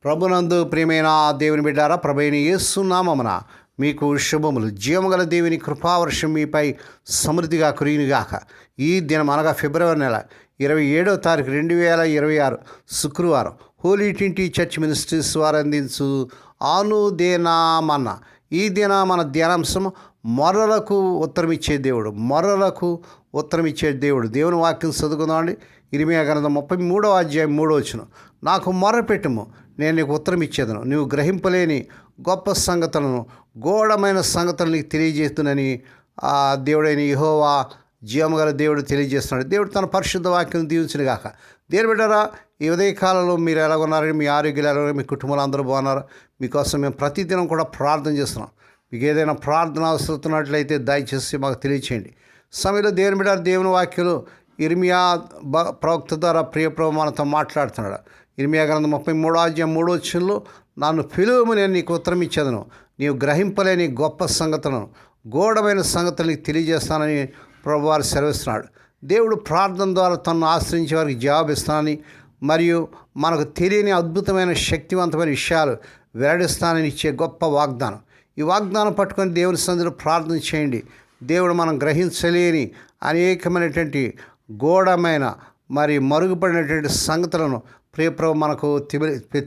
ప్రభునందు ప్రియమైన దేవుని బిడ్డారా, ప్రభైన యేసు నామమున మీకు శుభములు. జీవముగల దేవుని కృపావర్షం మీపై సమృద్ధిగా కురియునుగాక. ఈ దినం అనగా ఫిబ్రవరి నెల 27వ తారీఖు 2026 శుక్రవారం హోలీ ట్రింటీ చర్చ్ మినిస్ట్రీస్ వారు అందించు అనుదినమన్న. ఈ దిన మన ధ్యానాంశం మొర్రలకు ఉత్తరమిచ్చే దేవుడు. మొర్రలకు ఉత్తరమిచ్చే దేవుడు. దేవుని వాక్యం చదువుకుందామండి. ఇర్మీయా గ్రంథం 33వ అధ్యాయం 3వ వచనం. నాకు మొర్ర పెట్టుము, నేను నీకు ఉత్తరం ఇచ్చేదను. నువ్వు గ్రహింపలేని గొప్ప సంగతులను, గూఢమైన సంగతులను నీకు తెలియజేస్తున్నని ఆ దేవుడైన యెహోవా జీవముగల దేవుడు తెలియజేస్తున్నాడు. దేవుడు తన పరిశుద్ధ వాక్యం దీవించును గాక. దేవుని బిడ్డలారా, ఈ ఉదయకాలంలో మీరు ఎలా ఉన్నారు? మీ ఆరోగ్యాలు ఎలా ఉన్నారు? మీ కుటుంబాలు అందరూ బాగున్నారు? మీకోసం మేము ప్రతిదినం కూడా ప్రార్థన చేస్తున్నాం. మీకు ఏదైనా ప్రార్థన అవసరమైనట్లయితే దయచేసి మాకు తెలియచేయండి. సమయంలో దేవుని బిడ్డ దేవుని వాక్యాలు ఇర్మీయా ప్రవక్త ద్వారా ప్రియప్రభు మనతో మాట్లాడుతున్నాడు. ఇర్మీయా గ్రంథం 33వ అధ్యాయం 3వ వచనంలో, నన్ను పిలువము, నేను నీకు ఉత్తరం ఇచ్చేదను. నీవు గ్రహింపలేని గొప్ప సంగతులను, గూఢమైన సంగతులు నీకు తెలియజేస్తానని ప్రభువారు సెలవిస్తున్నాడు. దేవుడు ప్రార్థన ద్వారా తనను ఆశ్రయించే వారికి జవాబు ఇస్తానని, మరియు మనకు తెలియని అద్భుతమైన శక్తివంతమైన విషయాలు వెల్లడిస్తానని ఇచ్చే గొప్ప వాగ్దానం. ఈ వాగ్దానం పట్టుకొని దేవుని సన్నిధిలో ప్రార్థన చేయండి. దేవుడు మనం గ్రహించలేని అనేకమైనటువంటి గూఢమైన మరి మరుగుపడినటువంటి సంగతులను ప్రియప్రభు మనకు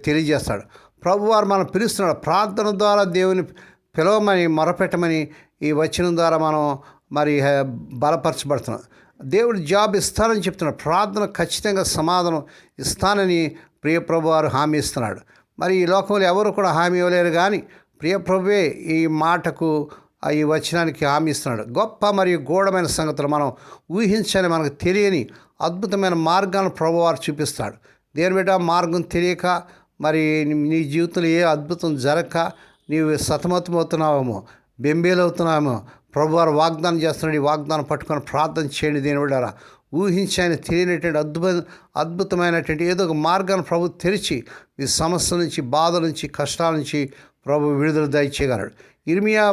తెలియజేస్తాడు. ప్రభువారు మనం పిలుస్తున్నాడు. ప్రార్థన ద్వారా దేవుని పిలవమని, మొరపెట్టమని ఈ వచనం ద్వారా మనం మరి బలపరచబడుతున్నాం. దేవుడు జాబ్ ఇస్తానని చెప్తున్నాడు. ప్రార్థన ఖచ్చితంగా సమాధానం ఇస్తానని ప్రియప్రభు వారు హామీ ఇస్తున్నాడు. మరి ఈ లోకంలో ఎవరు కూడా హామీ ఇవ్వలేరు, కానీ ప్రియప్రభువే ఈ మాటకు, ఈ వచనానికి హామీ ఇస్తున్నాడు. గొప్ప మరియు గూఢమైన సంగతులు మనం ఊహించని, మనకు తెలియని అద్భుతమైన మార్గాలను ప్రభువారు చూపిస్తాడు. దేవుని బిడ్డ, మార్గం తెలియక మరి నీ జీవితంలో ఏ అద్భుతం జరగక నీవు సతమతమవుతున్నావేమో, బెంబేలవుతున్నావేమో, ప్రభువారు వాగ్దానం చేస్తున్నాడు. ఈ వాగ్దానం పట్టుకొని ప్రార్థన చేయండి. దేవుని బిడ్డలారా, ఊహించని తెలియనటువంటి అద్భుతమైనటువంటి ఏదో ఒక మార్గాన్ని ప్రభు తెరిచి ఈ సమస్య నుంచి, బాధ నుంచి, కష్టాల నుంచి ప్రభు విడుదల దయచేయగలడు. ఇర్మీయా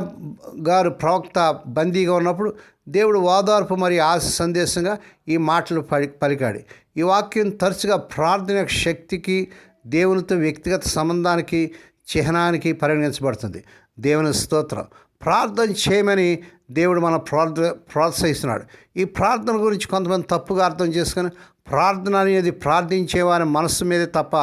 గారు ప్రవక్త బందీగా ఉన్నప్పుడు దేవుడు ఓదార్పు మరియు ఆశ సందేశంగా ఈ మాటలు పలికాడు. ఈ వాక్యం తరచుగా ప్రార్థన శక్తికి, దేవునితో వ్యక్తిగత సంబంధానికి, చిహ్నానికి పరిగణించబడుతుంది. దేవుని స్తోత్రం. ప్రార్థన చేయమని దేవుడు మన ప్రోత్సహిస్తున్నాడు. ఈ ప్రార్థన గురించి కొంతమంది తప్పుగా అర్థం చేసుకొని, ప్రార్థన అనేది ప్రార్థించేవారి మనస్సు మీదే తప్ప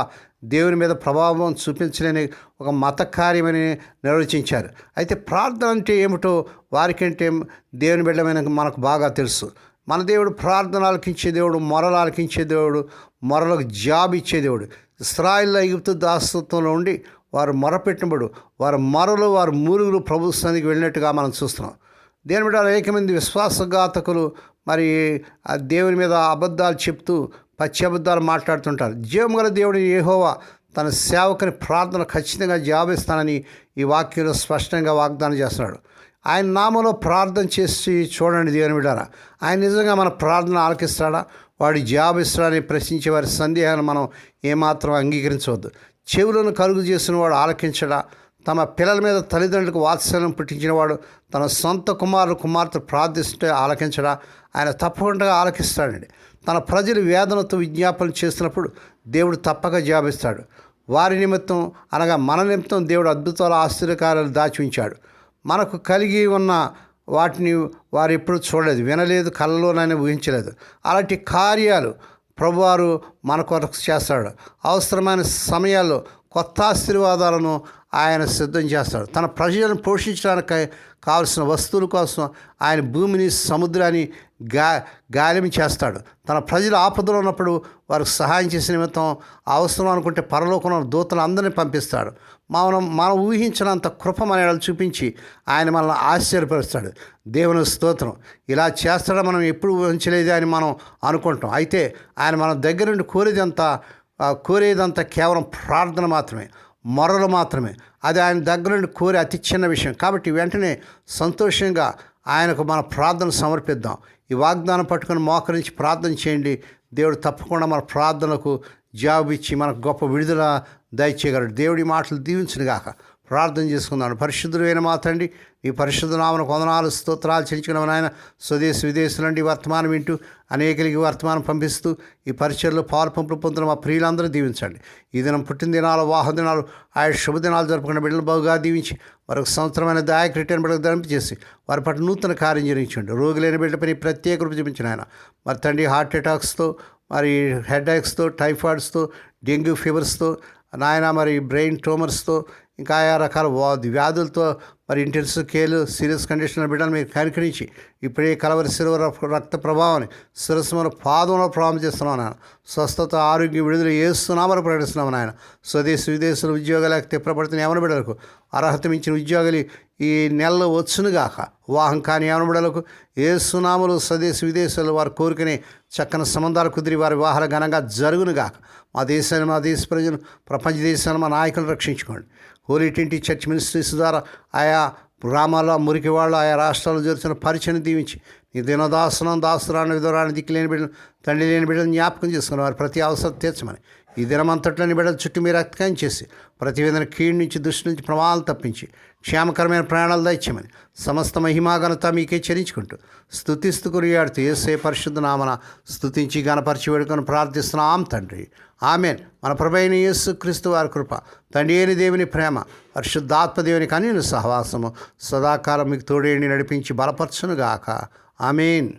దేవుని మీద ప్రభావం చూపించలేని ఒక మత కార్యమని నిర్వచించారు. అయితే ప్రార్థన అంటే ఏమిటో వారికంటే దేవుని బిడ్డమైన మనకు బాగా తెలుసు. మన దేవుడు ప్రార్థన ఆలకించే దేవుడు, మొరలు ఆలకించే దేవుడు, మొరలకు జాబ్ ఇచ్చే దేవుడు. ఇశ్రాయేలు ఐగుప్తు దాసత్వంలో ఉండి వారు మొరపెట్టినప్పుడు వారి మొరలు, వారి మూలుగులు ప్రభు సన్నిధికి వెళ్ళినట్టుగా మనం చూస్తున్నాం. దేవుని బిడ్డ, అనేక మంది విశ్వాసఘాతకులు మరి ఆ దేవుని మీద అబద్ధాలు చెప్తూ పచ్చి అబద్ధాలు మాట్లాడుతుంటారు. జీవముగల దేవుడు యెహోవా తన సేవకుని ప్రార్థన ఖచ్చితంగా జవాబిస్తానని ఈ వాక్యంలో స్పష్టంగా వాగ్దానం చేస్తున్నాడు. ఆయన నామంలో ప్రార్థన చేసి చూడండి. దేవుని బిడ్డారా, ఆయన నిజంగా మన ప్రార్థన ఆలకిస్తాడా, వాడు జవాబిస్తాడని ప్రశ్నించే వారి సందేహాన్ని మనం ఏమాత్రం అంగీకరించవద్దు. చెవులను కలుగు చేసిన వాడు ఆలకించడా? తమ పిల్లల మీద తల్లిదండ్రులకు వాత్సల్యం పుట్టించినవాడు తన సొంత కుమార్తె ప్రార్థిస్తుంటే ఆలకించడా? ఆయన తప్పకుండా ఆలకిస్తాడండి. తన ప్రజలు వేదనతో విజ్ఞాపన చేస్తున్నప్పుడు దేవుడు తప్పక జవాబిస్తాడు. వారి నిమిత్తం అనగా మన నిమిత్తం దేవుడు అద్భుతాల ఆశ్చర్యకార్యాలు దాచి ఉంచాడు. మనకు కలిగి ఉన్న వాటిని వారు ఎప్పుడు చూడలేదు, వినలేదు, కళ్ళలోనైనా ఊహించలేదు. అలాంటి కార్యాలు ప్రభువారు మన కొరకు చేస్తాడు. అవసరమైన సమయాల్లో కొత్త ఆశీర్వాదాలను ఆయన సిద్ధం చేస్తాడు. తన ప్రజలను పోషించడానికి కావలసిన వస్తువుల కోసం ఆయన భూమిని, సముద్రాన్ని గాలిమి చేస్తాడు. తన ప్రజలు ఆపదలో ఉన్నప్పుడు వారికి సహాయం చేసే నిమిత్తం అవసరం అనుకుంటే పరలోకంలో దూతలు అందరినీ పంపిస్తాడు. మనం ఊహించినంత కృప మన చూపించి ఆయన మనల్ని ఆశ్చర్యపరుస్తాడు. దేవుని స్తోత్రం. ఇలా చేస్తాడో మనం ఎప్పుడు ఊహించలేదు అని మనం అనుకుంటాం. అయితే ఆయన మన దగ్గర నుండి కోరేదంతా కేవలం ప్రార్థన మాత్రమే, మొరలు మాత్రమే. అది ఆయన దగ్గర నుండి కోరే అతి చిన్న విషయం. కాబట్టి వెంటనే సంతోషంగా ఆయనకు మన ప్రార్థన సమర్పిద్దాం. ఈ వాగ్దానం పట్టుకొని మోకరించి ప్రార్థన చేయండి. దేవుడు తప్పకుండా మన ప్రార్థనకు జవాబు ఇచ్చి మనకు గొప్ప విడుదల దయచేయగలడు. దేవుడి మాటలు దీవించును గాక. ప్రార్థన చేసుకుందాం. పరిశుద్ధుడైన మా తండ్రి, ఈ పరిశుద్ధ నామను వందనాలు స్తోత్రాలు చెల్లించుకున్న నాయన. స్వదేశ విదేశం నుండి వర్తమానం వింటూ అనేకలకి వర్తమానం పంపిస్తూ ఈ పరిచయలో పాలు పంపులు పొందుతున్న మా ప్రియులందరూ దీవించండి. ఈ దినం పుట్టిన దినాలు, వాహన దినాలు, ఆయా శుభదినాలు జరుపుకున్న బిడ్డలు బాగుగా దీవించి మరొక సంవత్సరమైన దాయక రిటర్న్ బిడ్డలకు ధరింపజేసి వారి పట్ల నూతన కార్యం జరిగించండి. రోగులైన బిడ్డపై ప్రత్యేక రూపు చూపించిన ఆయన. మరి తండ్రి హార్ట్ అటాక్స్తో, మరి హెడ్ ఏక్స్తో, టైఫాయిడ్స్తో, డెంగ్యూ ఫీవర్స్తో నాయన, మరి బ్రెయిన్ ట్యూమర్స్తో, ఇంకా ఆయా రకాల వ్యాధులతో, మరి ఇంటెన్సివ్ కేర్లు, సీరియస్ కండిషన్ల బిడ్డలు మీరు కనికరించి ఇప్పుడే కలవరి శిలువ రక్త ప్రభావాన్ని శిరస్సులో పాదంలో ప్రభావం చేస్తున్నాం నాయన. స్వస్థత, ఆరోగ్యం, విడుదల చేస్తున్నామని ప్రకటిస్తున్నాం నాయన. స్వదేశ విదేశాల ఉద్యోగాలకు తిప్పబడుతున్న యవన బిడ్డలకు అర్హత మించిన ఉద్యోగాలు ఈ నెలలో వచ్చునుగాక. వివాహం కాని యవన బిడ్డలకు ఏసునామలు స్వదేశ విదేశాలు వారి కోరికనే చక్కని సంబంధాలు కుదిరి వారి వివాహాలు ఘనంగా జరుగునుగాక. మా దేశాన్ని, మా దేశ ప్రజలు, ప్రపంచ దేశాన్ని, మా నాయకులను రక్షించుకోండి. హోలీ ట్వంటీ చర్చ్ మినిస్ట్రీస్ ద్వారా ఆయా గ్రామాల్లో, మురికి వాళ్ళు, ఆయా రాష్ట్రాల్లో జరుగుతున్న పరిచయం దీవించి నీ దాసురాన్ని విధురాన్ని దిక్కులేని బిడ్డలు, తండ్రి లేని బిడ్డలు జ్ఞాపకం చేసుకుని వారి ప్రతి అవసరం తీర్చమని ఈ దినమంతట్లోని బిడ్డల చుట్టూ మీరు రక్తకాయం చేసి ప్రతి విధంగా కీడు నుంచి, దృష్టి నుంచి, ప్రమాదాలు తప్పించి క్షేమకరమైన ప్రయాణాలు దయచేయమని సమస్త మహిమాఘనత మీకే చెల్లించుకుంటూ స్తుతిస్తూ కొనియాడుతూ యేసే పరిశుద్ధ నామన స్తుతించి గణపరిచి వేడుకొని ప్రార్థిస్తున్నాం తండ్రి. ఆమేన్. మన ప్రభువైన యేసు క్రీస్తు వారి కృప, తండ్రి అయిన దేవుని ప్రేమ, పరిశుద్ధాత్మ దేవుని కన్యను సహవాసము సదాకాలం మీకు తోడేండి నడిపించి బలపరచునుగాక. ఆమేన్.